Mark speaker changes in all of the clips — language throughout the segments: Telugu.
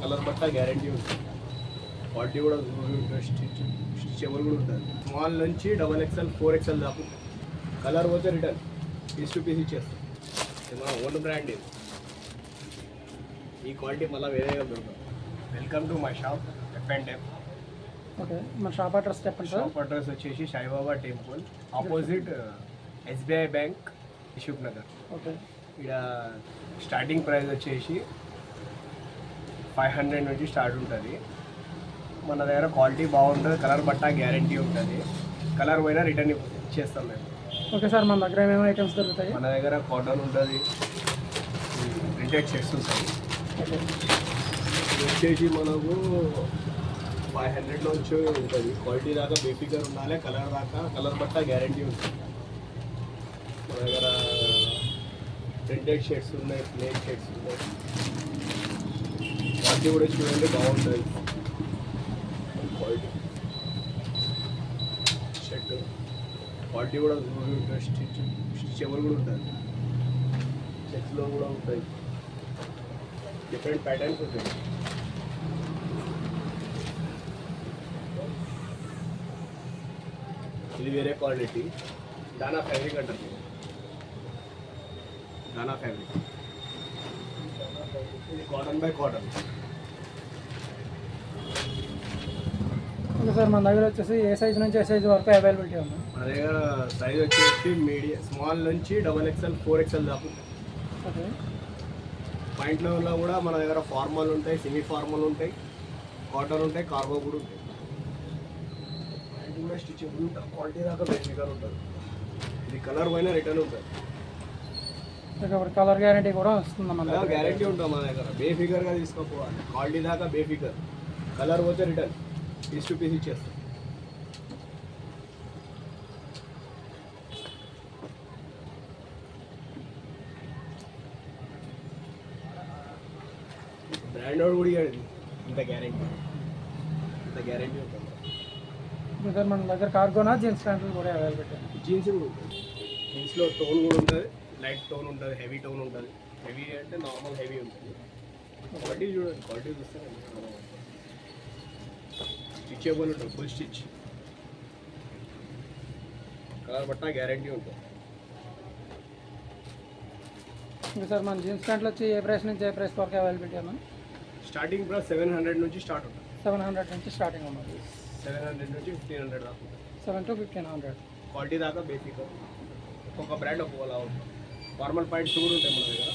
Speaker 1: కలర్ బట్ట గ్యారంటీ ఉంటుంది. క్వాలిటీ కూడా స్టిచ్చెబుల్ కూడా ఉంటుంది. స్మాల్ నుంచి XXL 4XL దాకా ఉంటుంది. కలర్ పోతే రిటర్న్ పీస్ టు పీస్ ఇచ్చేస్తాం. ఇది మన ఓన్ బ్రాండ్. ఇది ఈ క్వాలిటీ మళ్ళీ వేరేగా దొరకదు. Welcome to my shop F&F.
Speaker 2: Okay, మన షాప్ అడ్రస్ చెప్పండి సార్.
Speaker 1: షాప్ అడ్రస్ వచ్చేసి Saibaba temple opposite SBI bank, Ashok Nagar.
Speaker 2: Okay,
Speaker 1: ఇక్కడ స్టార్టింగ్ ప్రైస్ వచ్చేసి 500 నుంచి స్టార్ట్ ఉంటుంది. మన దగ్గర క్వాలిటీ బాగుంటుంది, కలర్ బట్ట గ్యారంటీ ఉంటుంది. కలర్ పోయినా రిటర్న్ ఇచ్చేస్తాం మేము.
Speaker 2: ఓకే సార్, మన దగ్గర ఏమేమి ఐటమ్స్ దొరుకుతాయి?
Speaker 1: మన దగ్గర కాటన్ ఉంటుంది, ప్రింటెడ్ షర్ట్స్ ఉంటాయి.
Speaker 2: ఓకే,
Speaker 1: ఇది వచ్చేసి మనకు 500 నుంచి ఉంటుంది. క్వాలిటీ దాకా బేఫికర్ ఉండాలి, కలర్ దాకా కలర్ బట్ట గ్యారంటీ ఉంటుంది. మన దగ్గర ప్రింటెడ్ షర్ట్స్ ఉన్నాయి, ప్లేన్ షర్ట్స్ ఉన్నాయి. క్వాలిటీ కూడా చూడండి బాగుంటుంది. క్వాలిటీ షర్ట్ క్వాలిటీ కూడా స్టిచ్చెబుల్ కూడా ఉంటుంది. చెక్స్లో కూడా ఉంటాయి, డిఫరెంట్ ప్యాటర్న్స్ ఉంటాయి. ఇది వేరే క్వాలిటీ, దానా ఫ్యాబ్రిక్ అంటారు. దానా ఫ్యాబ్రిక్ ఇది cotton by cotton.
Speaker 2: Okay sir, మన దగ్గర వచ్చేసి ఏ సైజ్ నుంచి ఏ సైజ్ వరకు అవైలబిలిటీ ఉంది?
Speaker 1: మన దగ్గర సైజ్ వచ్చేసి మీడియం స్మాల్ నుంచి XXL 4XL దాకా ఉంటుంది.
Speaker 2: ఓకే,
Speaker 1: పాయింట్లో కూడా మన దగ్గర ఫార్మల్ ఉంటాయి, సెమీ ఫార్మల్ ఉంటాయి, కాటన్ ఉంటాయి, కార్గో కూడా ఉంటాయి. పాయింట్ కూడా స్టిచ్చెబుల్ ఉంటుంది, క్వాలిటీ దాకా బేసిక్గా ఉంటుంది. ఇది కలర్ పైన రిటర్న్ ఉంటుంది.
Speaker 2: ఇప్పుడు కలర్ గ్యారంటీ కూడా వస్తుంది మన దగ్గర.
Speaker 1: గ్యారంటీ ఉంటుంది మన దగ్గర. బేఫికర్గా తీసుకోపోవాలి, క్వాలిటీ దాకా బేఫికర్. కలర్ పోతే రిటర్న్ పీస్ టు పీస్ ఇచ్చేస్తాం. బ్రాండ్ వాడు కూడా ఇవ్వండి, ఇంత గ్యారంటీ ఉంటుంది.
Speaker 2: ఇప్పుడు సార్ మన దగ్గర కార్గోనా జీన్స్ ప్యాంట్లు కూడా అవైలబిలిటీ ఉంది?
Speaker 1: జీన్స్ కూడా ఉంటుంది. జీన్స్లో టోన్ కూడా ఉంటుంది, లైట్ టోన్ ఉంటుంది, హెవీ టోన్ ఉంటుంది. హెవీ అంటే నార్మల్ హెవీ ఉంటుంది. క్వాలిటీ చూడండి, క్వాలిటీ చూస్తారండి. స్టిచ్చెబుల్ ఉంటుంది, ఫుల్ స్టిచ్. కలర్ బట్ట గ్యారంటీ ఉంటుంది.
Speaker 2: ఇంకా సార్ మన జీన్స్ ప్యాంట్లు వచ్చి ఏ ప్రైస్ నుంచి ఏ ప్రైస్ వరకు అవైలబిలిటీ అన్నా?
Speaker 1: స్టార్టింగ్ ప్రైస్ 700 నుంచి స్టార్ట్ ఉంటుంది.
Speaker 2: 700 నుంచి స్టార్టింగ్ ఉన్నది.
Speaker 1: 700 నుంచి 1500 దాకా ఉంటుంది.
Speaker 2: 7 to 1500.
Speaker 1: క్వాలిటీ దాకా బేసిక్. ఒక్కొక్క బ్రాండ్ ఒక్కొక్కలా ఉంటుంది. ఫార్మల్ పాయింట్స్ కూడా ఉంటాయి మన దగ్గర.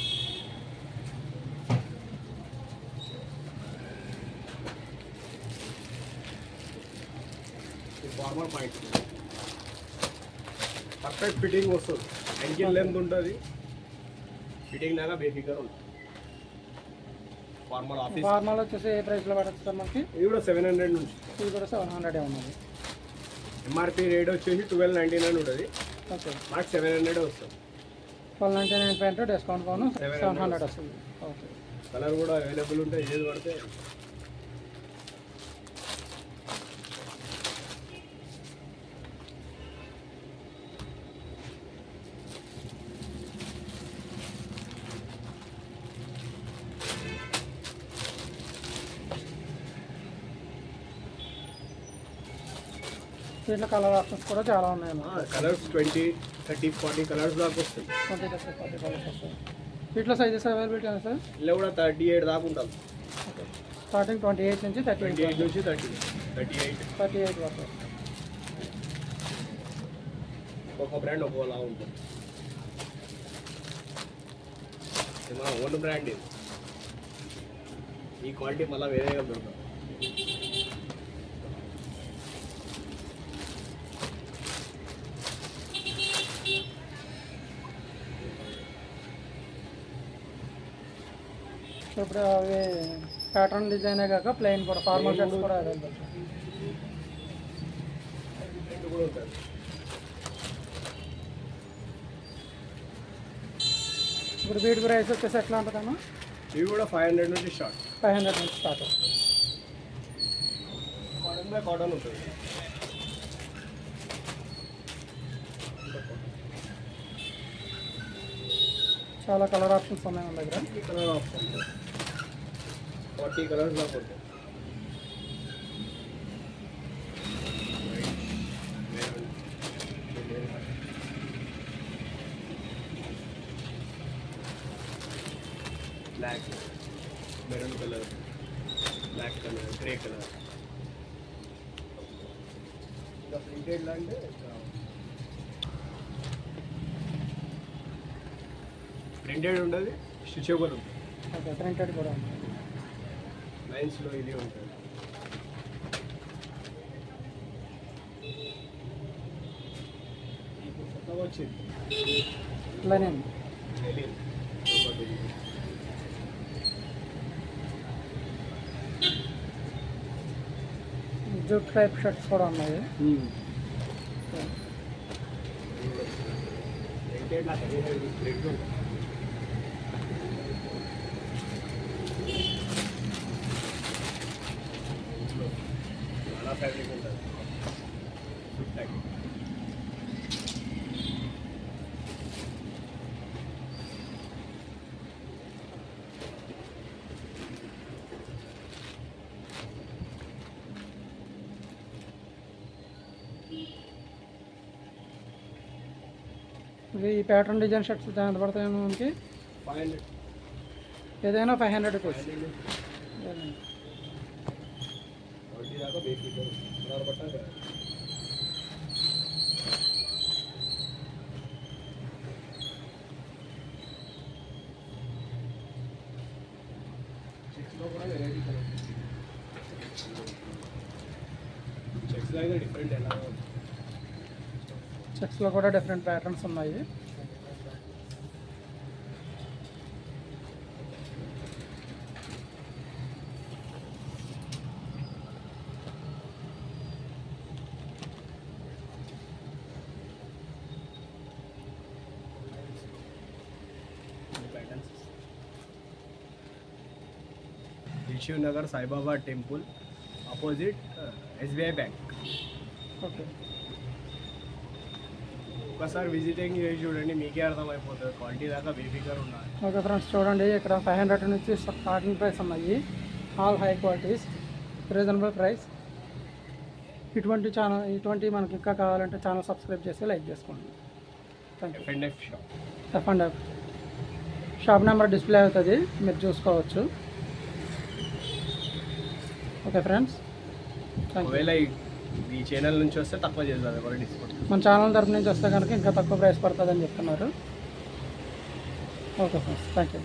Speaker 1: ఫార్మల్ పాయింట్స్ పర్ఫెక్ట్ ఫిట్టింగ్ వస్తుంది. యాంకిల్ లెంత్ ఉంటుంది, ఫిట్టింగ్ దాకా బేసిక్గా ఉంటుంది. ఫార్మల్ ఆఫీస్
Speaker 2: ఫార్మల్ వచ్చేసి ఏ ప్రైస్లో పడుతుంది సార్ మనకి?
Speaker 1: ఇది కూడా 700 నుంచి.
Speaker 2: ఇది కూడా 700 ఉన్నది.
Speaker 1: ఎంఆర్పి రేట్ వచ్చేసి 1299 ఉంటుంది.
Speaker 2: ఓకే,
Speaker 1: మాకు 700 వస్తుంది.
Speaker 2: 1299 ప్యాంట్ డిస్కౌంట్ కాను 700 వస్తుంది. ఓకే,
Speaker 1: కలర్ కూడా అవైలబుల్ ఉంటాయి, ఏది పడితే.
Speaker 2: దీంట్లో కలర్ ఆప్షన్స్ కూడా చాలా ఉన్నాయి.
Speaker 1: కలర్స్ 20, 30, 40 కలర్స్ దాకా వస్తాయి.
Speaker 2: 20 to 40 కలర్స్ వస్తాయి. వీటిలో సైజెస్ అవైలబిలిటీ ఉంది సార్?
Speaker 1: ఇలా కూడా 38 దాకా ఉంటుంది.
Speaker 2: ఓకే, స్టార్టింగ్ 28 నుంచి
Speaker 1: 28 నుంచి 38
Speaker 2: వరకు.
Speaker 1: ఒక్కొక్క బ్రాండ్ ఒక్కోలా ఉంటుంది. ఇది మన ఓన్ బ్రాండ్. ఇది ఈ క్వాలిటీ మళ్ళీ వేరేగా దొరకదు.
Speaker 2: ఇప్పుడు అవి ప్యాటర్న్ డిజైనే కాక ప్లెయిన్ కూడా ఫార్మల్ షర్ట్స్ కూడా అవైలబుల్. ఇప్పుడు వీటి ప్రైస్ వచ్చేసి ఎట్లా ఉంటుందమ్మా?
Speaker 1: ఇవి కూడా 500 నుంచి స్టార్ట్.
Speaker 2: 500 నుంచి స్టార్ట్.
Speaker 1: కాటన్ బై కాటన్ ఉంటుంది.
Speaker 2: చాలా కలర్ ఆప్షన్స్ ఉన్నాయి మన దగ్గర.
Speaker 1: కలర్ ఆప్షన్ 40 కలర్స్ దాకా ఉంటాయి. Black, maroon colour, black colour, grey colour. ఇంకా ప్రింటెడ్ అంటే ప్రింటెడ్ ఉండదు, స్టిచబుల్ ఉంటుంది.
Speaker 2: ఓకే, ప్రింటెడ్ కూడా ఉంది.
Speaker 1: లైన్స్లో ఇది ఉంటుంది. ఇప్పుడు కొత్తగా వచ్చింది
Speaker 2: linen.
Speaker 1: Linen.
Speaker 2: Jute type shirts కూడా ఉన్నాయి.
Speaker 1: ప్రింటెడ్ నాకు ప్రింట్ ఉంటుంది. చాలా ఫ్యాబ్రిక్ ఉంటుంది.
Speaker 2: ఇవి ఈ ప్యాటర్న్ డిజైన్ షర్ట్స్ ఎంత పడతాయి మనకి?
Speaker 1: 500.
Speaker 2: ఏదైనా 500 రూపీస్.
Speaker 1: 20 దాకా బేసిక్ బట్ట. చెక్స్లో కూడా వెరైటీ కలర్. చెక్స్లో అయితే డిఫరెంట్ ఎలా ఉంది.
Speaker 2: చెక్స్లో కూడా డిఫరెంట్ ప్యాటర్న్స్ ఉన్నాయి.
Speaker 1: Dilsukh Nagar Saibaba temple opposite SBI bank.
Speaker 2: Okay,
Speaker 1: ఒకసారి విజిటింగ్ చేసి చూడండి, మీకే అర్థమైపోతుంది. క్వాలిటీ దాకా బేఫికర్ ఉండాలి.
Speaker 2: ఓకే ఫ్రెండ్స్, చూడండి ఇక్కడ 500 నుంచి స్టార్టింగ్ ప్రైస్ ఉన్నాయి. All high qualities, reasonable price. ఇటువంటి మనకి ఇంకా కావాలంటే ఛానల్ సబ్స్క్రైబ్ చేసి లైక్ చేసుకోండి. Thank you.
Speaker 1: F&F shop.
Speaker 2: F&F shop number display అవుతుంది, మీరు చూసుకోవచ్చు. Okay friends, thank you.
Speaker 1: ఒకవేళ ఈ ఛానల్ నుంచి వస్తే తక్కువ చేస్తారు ఎవరు డిస్కౌంట్.
Speaker 2: మన ఛానల్ తరపు నుంచి వస్తే కనుక ఇంకా తక్కువ ప్రైస్ పడుతుందని చెప్తున్నారు. Okay friends, thank you.